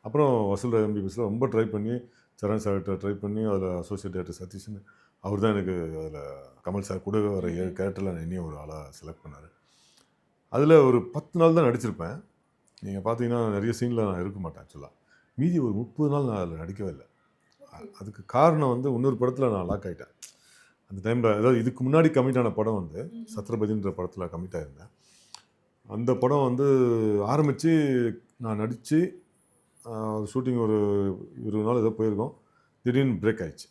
அப்புறம் வசூல் ராஜ் எம்பிபிஎஸ்ல ரொம்ப ட்ரை பண்ணி சரண் சார்கிட்ட ட்ரை பண்ணி அதில் அசோசியேட் டேரக்டர் சதீஷ்னு அவர் தான் எனக்கு அதில் கமல் சார் கூட வர 7 கேரக்டரில் என்னையும் ஒரு ஆளாக செலக்ட் பண்ணார். அதில் ஒரு 10 நாள் தான் நடிச்சிருப்பேன். நீங்கள் பார்த்தீங்கன்னா நிறைய சீனில் நான் இருக்க மாட்டேன் ஆக்சுவலாக. மீதி ஒரு 30 நாள் நான் அதில் நடிக்கவே இல்லை. அதுக்கு காரணம் வந்து இன்னொரு படத்தில் நான் லாக் ஆகிட்டேன். அந்த டைமில் அதாவது இதுக்கு முன்னாடி கமிட் ஆன படம் வந்து சத்ரபதின்ற படத்தில் கமிட் ஆகியிருந்தேன். அந்த படம் வந்து ஆரம்பித்து நான் நடித்து ஷூட்டிங் ஒரு 20 நாள் ஏதோ போயிருக்கோம். திடீர்னு பிரேக் ஆகிடுச்சு.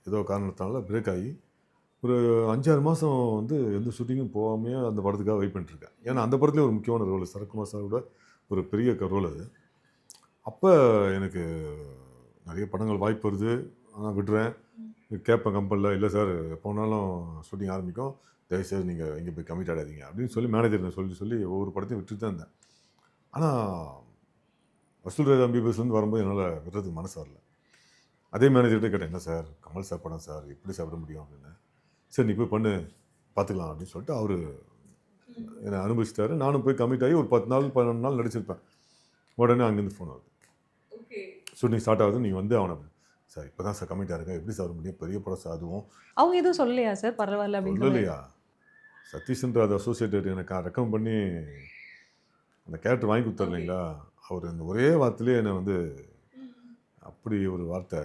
ஏதோ காரணத்தினால பிரேக் ஆகி ஒரு 5-6 மாதம் வந்து எந்த ஷூட்டிங்கும் போகாமையே அந்த படத்துக்காக வெயிட் பண்ணிட்டுருக்கேன். ஏன்னா அந்த படத்துலேயே ஒரு முக்கியமான ரோல் சரத்குமார் சாரோட ஒரு பெரிய ரோல் அது. அப்போ எனக்கு நிறைய படங்கள் வாய்ப்பு வருது. ஆனால் விடுறேன். கேட்பேன் கம்பெனியில், இல்லை சார் போனாலும் ஷூட்டிங் ஆரம்பிக்கும், தயவுசெய்து நீங்கள் எங்கே போய் கமிட் ஆகாதீங்க அப்படின்னு சொல்லி மேனேஜர் சொல்லி ஒவ்வொரு படத்தையும் விட்டுட்டு தான் இருந்தேன். ஆனால் வசூல் ராஜ் எம்பிபிஎஸ்லேருந்து வரும்போது என்னால் விடுறதுக்கு மனசு வரல. அதே மேனேஜர்கிட்ட கேட்டேன், என்ன சார் கமல் சார் படம் சார் எப்படி சாப்பிட முடியும் அப்படின்னு. சரி நீ போய் பண்ணு பார்த்துக்கலாம் அப்படின்னு சொல்லிட்டு அவர் என்னை அனுபவிச்சிட்டாரு. நானும் போய் கமிட் ஆகி ஒரு 10 நாள் 11 நாள் நடிச்சிருப்பேன். உடனே அங்கேருந்து ஃபோன் வருது, ஷூட்டிங் ஸ்டார்ட் ஆகுது, நீங்கள் வந்து அவனை சார் இப்போ தான் சார் கமிட் ஆயிருக்கேன், எப்படி சார் முடியும், பெரிய படம் சார் அதுவும். அவங்க எதுவும் சொல்லலையா சார் பரவாயில்ல அப்படின்னு? இல்லையா, சதீஷ்ன்ற அது அசோசியேட்டட் எனக்கு ரெக்கமெண்ட் பண்ணி அந்த கேரக்டர் வாங்கி கொடுத்தாரு இல்லைங்களா, அவர் அந்த ஒரே வார்த்தையிலே என்னை வந்து அப்படி ஒரு வார்த்தை,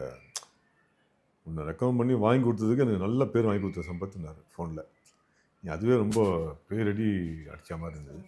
உன்னை ரெக்கமெண்ட் பண்ணி வாங்கி கொடுத்ததுக்கு எனக்கு நல்ல பேர் வாங்கி கொடுத்த சம்பத்துனார் ஃபோனில். அதுவே ரொம்ப பேரடி அடித்த மாதிரி இருந்தது.